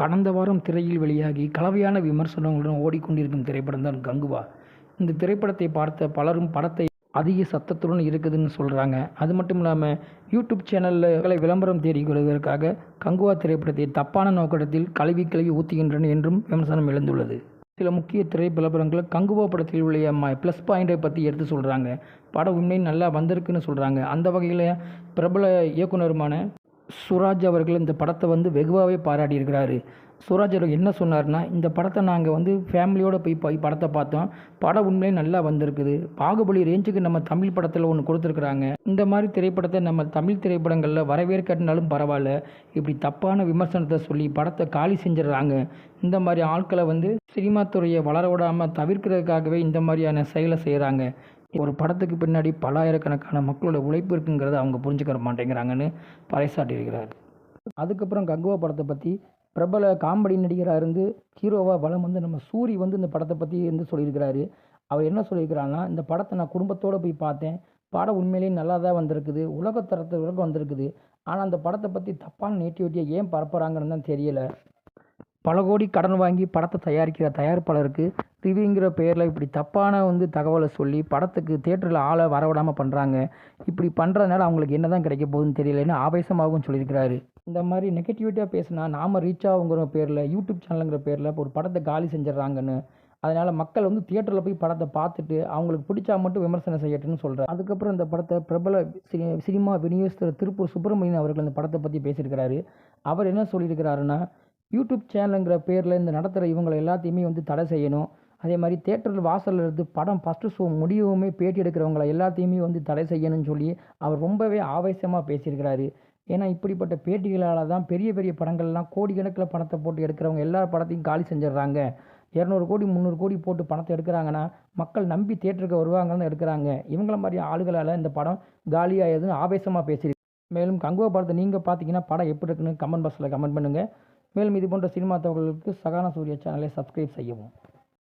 கடந்த வாரம் திரையில் வெளியாகி கலவையான விமர்சனங்களுடன் ஓடிக்கொண்டிருக்கும் திரைப்படம் தான் கங்குவா. இந்த திரைப்படத்தை பார்த்த பலரும் படத்தை அதிக சத்தத்துடன் இருக்குதுன்னு சொல்கிறாங்க. அது மட்டும் இல்லாமல் யூடியூப் சேனலில் விளம்பரம் தேடிக் கொள்வதற்காக கங்குவா திரைப்படத்தை தப்பான நோக்கத்தில் கழுவி ஊற்றுகின்றன என்றும் விமர்சனம் எழுந்துள்ளது. சில முக்கிய திரை விளம்பரங்கள் கங்குவா படத்தில் உள்ள ப்ளஸ் பாயிண்டை பற்றி எடுத்து சொல்கிறாங்க. படம் உண்மையும் நல்லா வந்திருக்குன்னு சொல்கிறாங்க. அந்த வகையில் பிரபல இயக்குனருமான சுராஜ் அவர்கள் இந்த படத்தை வெகுவாகவே பாராட்டியிருக்கிறாரு. சுராஜ் அவர்கள் என்ன சொன்னார்னா, இந்த படத்தை நாங்கள் ஃபேமிலியோடு போய் படத்தை பார்த்தோம். படம் உண்மையிலே நல்லா வந்திருக்குது. பாகுபலி ரேஞ்சுக்கு நம்ம தமிழ் படத்தில் ஒன்று கொடுத்துருக்குறாங்க. இந்த மாதிரி திரைப்படத்தை நம்ம தமிழ் திரைப்படங்களில் வரவேற்கட்டினாலும் பரவாயில்ல, இப்படி தப்பான விமர்சனத்தை சொல்லி படத்தை காலி செஞ்சிடறாங்க. இந்த மாதிரி ஆட்களை சினிமா துறையை வளர விடாமல் தவிர்க்கிறதுக்காகவே இந்த மாதிரியான செயலை செய்கிறாங்க. ஒரு படத்துக்கு பின்னாடி பல்லாயிரக்கணக்கான மக்களோட உழைப்பு இருக்குங்கிறத அவங்க புரிஞ்சுக்க மாட்டேங்கிறாங்கன்னு பறைசாட்டியிருக்கிறார். அதுக்கப்புறம் கங்குவா படத்தை பற்றி பிரபல காமெடி நடிகராக இருந்து ஹீரோவாக வலம் நம்ம சூரி இந்த படத்தை பற்றி சொல்லியிருக்கிறாரு. அவர் என்ன சொல்லியிருக்கிறாருன்னா, இந்த படத்தை நான் குடும்பத்தோடு போய் பார்த்தேன். படம் உண்மையிலேயே நல்லா தான் வந்திருக்குது, உலகத்தரத்துக்கு வந்திருக்குது. ஆனால் அந்த படத்தை பற்றி தப்பான நேட்டிவிட்டியை ஏன் பரப்புகிறாங்கன்னு தான் தெரியலை. பல கோடி கடன் வாங்கி படத்தை தயாரிக்கிற தயாரிப்பாளருக்கு ரிவ்யூங்கிற பேரில் இப்படி தப்பான தகவலை சொல்லி படத்துக்கு தேட்டரில் ஆளை வரவிடாமல் பண்ணுறாங்க. இப்படி பண்ணுறதுனால அவங்களுக்கு என்ன தான் கிடைக்க போகுதுன்னு தெரியலன்னு ஆவேசமாகவும் சொல்லியிருக்கிறாரு. இந்த மாதிரி நெகட்டிவிட்டியாக பேசினா நாம் ரீச் ஆகுங்கிற பேரில் யூடியூப் சேனலுங்கிற பேரில் ஒரு படத்தை காலி செஞ்சிடறாங்கன்னு, அதனால் மக்கள் தியேட்டரில் போய் படத்தை பார்த்துட்டு அவங்களுக்கு பிடிச்சா மட்டும் விமர்சனம் செய்யட்டுன்னு சொல்கிறார். அதுக்கப்புறம் இந்த படத்தை பிரபல சினிமா விநியோகஸ்தர் திருப்பூர் சுப்பிரமணியன் அவர்கள் இந்த படத்தை பற்றி பேசியிருக்கிறாரு. அவர் என்ன சொல்லியிருக்கிறாருன்னா, யூடியூப் சேனலுங்கிற பேரில் இந்த நடத்துகிற இவங்களை எல்லாத்தையுமே தடை செய்யணும். அதே மாதிரி தேட்டரில் வாசலில் இருந்து படம் ஃபஸ்ட்டு ஷோ முடியவுமே பேட்டி எடுக்கிறவங்களை எல்லாத்தையுமே தடை செய்யணும்னு சொல்லி அவர் ரொம்பவே ஆவேசமாக பேசியிருக்கிறாரு. ஏன்னா இப்படிப்பட்ட பேட்டிகளால் தான் பெரிய பெரிய படங்கள்லாம் கோடிக்கணக்கில் பணத்தை போட்டு எடுக்கிறவங்க எல்லா படத்தையும் காலி செஞ்சிடறாங்க. 200 கோடி 300 கோடி போட்டு பணத்தை எடுக்கிறாங்கன்னா மக்கள் நம்பி தேட்டருக்கு வருவாங்கன்னு எடுக்கிறாங்க. இவங்கள மாதிரி ஆளுகளால் இந்த படம் காலியாகுதுன்னு ஆவேசமாக பேசியிருக்கு. மேலும் கங்குவா படத்தை நீங்கள் பார்த்தீங்கன்னா படம் எப்படி இருக்குன்னு கமெண்ட் பாக்ஸில் கமெண்ட் பண்ணுங்கள். மேலும் இது போன்ற சினிமா தகவல்களுக்கு சகானா சூர்யா சேனலை சப்ஸ்கிரைப் செய்யவும்.